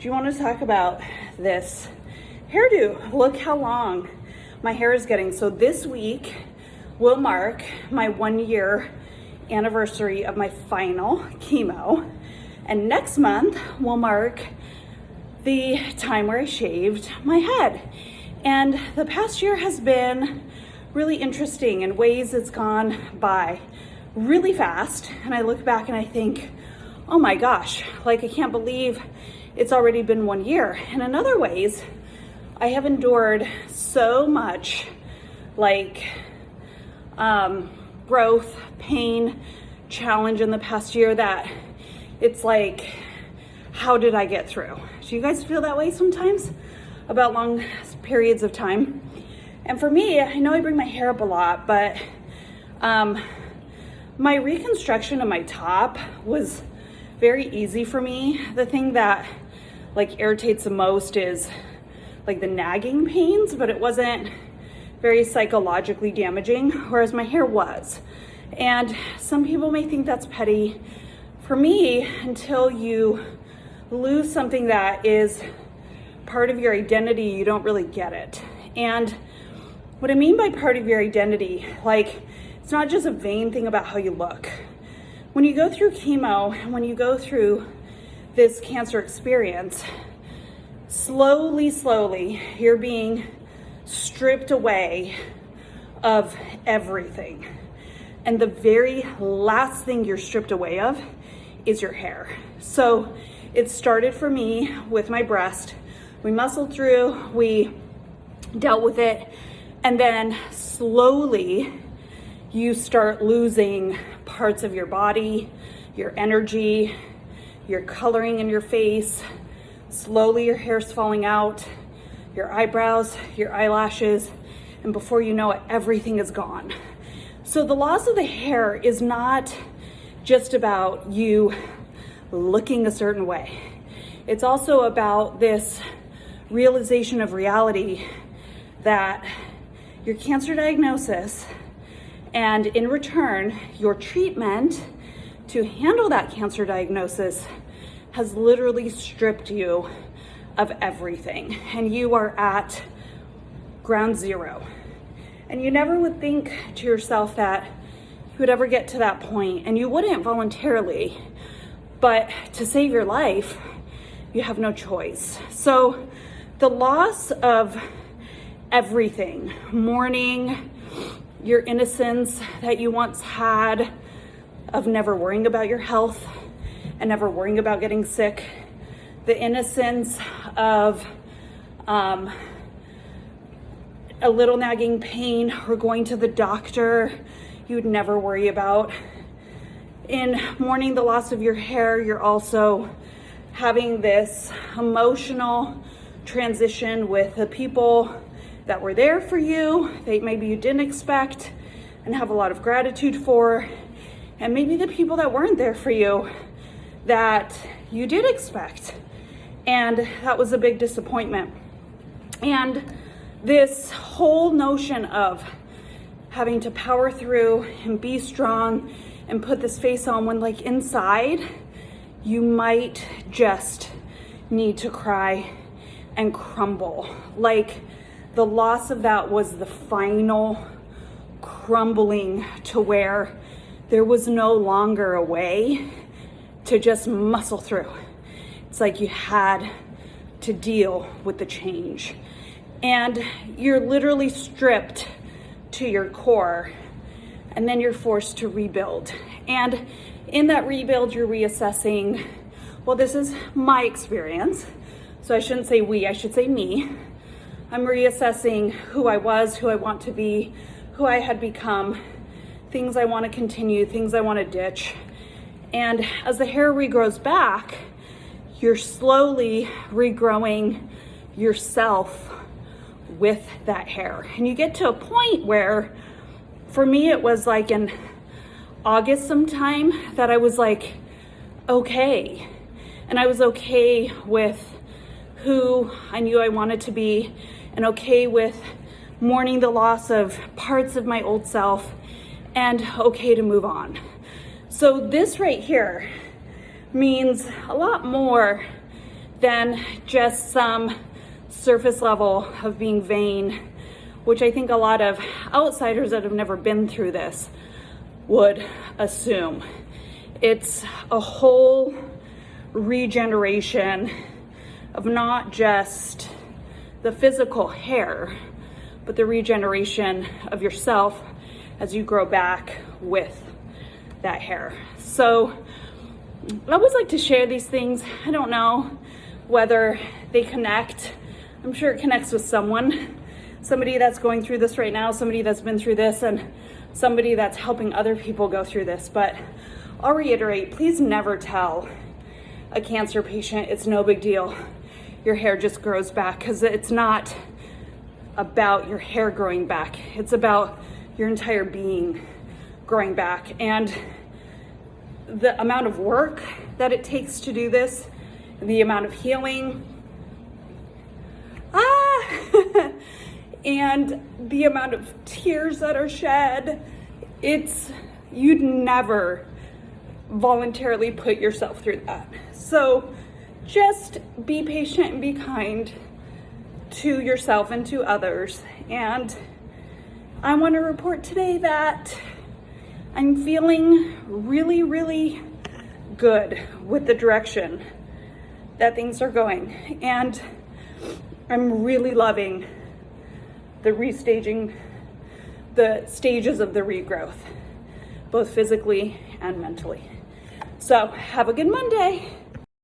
do you want to talk about this hairdo? Look how long my hair is getting. So this week will mark my 1 year anniversary of my final chemo. And next month will mark the time where I shaved my head. And the past year has been really interesting in ways. It's gone by really fast. And I look back and I think, oh my gosh, like I can't believe it's already been 1 year. And in other ways, I have endured so much growth, pain, challenge in the past year that it's like, how did I get through? Do you guys feel that way sometimes about long periods of time? And for me, I know I bring my hair up a lot, but my reconstruction of my top was very easy for me. The thing that irritates the most is the nagging pains, but it wasn't very psychologically damaging, whereas my hair was. And some people may think that's petty. For me, until you lose something that is part of your identity, you don't really get it. And what I mean by part of your identity, it's not just a vain thing about how you look. When you go through chemo, and when you go through this cancer experience, slowly, you're being stripped away of everything. And the very last thing you're stripped away of is your hair. So it started for me with my breast. We muscled through, we dealt with it, and then slowly you start losing parts of your body, your energy, your coloring in your face. Slowly your hair's falling out, your eyebrows, your eyelashes, and before you know it, everything is gone. So the loss of the hair is not just about you looking a certain way. It's also about this realization of reality that your cancer diagnosis and in return, your treatment to handle that cancer diagnosis has literally stripped you of everything. And you are at ground zero. And you never would think to yourself that you would ever get to that point, and you wouldn't voluntarily, but to save your life, you have no choice. So the loss of everything, mourning your innocence that you once had of never worrying about your health and never worrying about getting sick, the innocence of a little nagging pain or going to the doctor you would never worry about. In mourning the loss of your hair, you're also having this emotional transition with the people that were there for you, that maybe you didn't expect and have a lot of gratitude for, and maybe the people that weren't there for you that you did expect, and that was a big disappointment. And this whole notion of having to power through and be strong and put this face on when inside you might just need to cry and crumble. The loss of that was the final crumbling to where there was no longer a way to just muscle through. It's you had to deal with the change. And you're literally stripped to your core, and then you're forced to rebuild. And in that rebuild, you're reassessing, well, this is my experience. So I shouldn't say we, I should say me. I'm reassessing who I was, who I want to be, who I had become, things I want to continue, things I want to ditch. And as the hair regrows back, you're slowly regrowing yourself with that hair. And you get to a point where, for me, it was in August sometime that I was okay. And I was okay with who I knew I wanted to be, and okay with mourning the loss of parts of my old self, and okay to move on. So this right here means a lot more than just some surface level of being vain, which I think a lot of outsiders that have never been through this would assume. It's a whole regeneration of not just the physical hair, but the regeneration of yourself as you grow back with that hair. So I always like to share these things. I don't know whether they connect. I'm sure it connects with somebody that's going through this right now, somebody that's been through this, and somebody that's helping other people go through this. But I'll reiterate, please never tell a cancer patient it's no big deal. Your hair just grows back, because it's not about your hair growing back. It's about your entire being growing back. And the amount of work that it takes to do this, the amount of healing, and the amount of tears that are shed, you'd never voluntarily put yourself through that. So just be patient and be kind to yourself and to others. And I want to report today that I'm feeling really, really good with the direction that things are going. And I'm really loving the stages of the regrowth, both physically and mentally. So have a good Monday.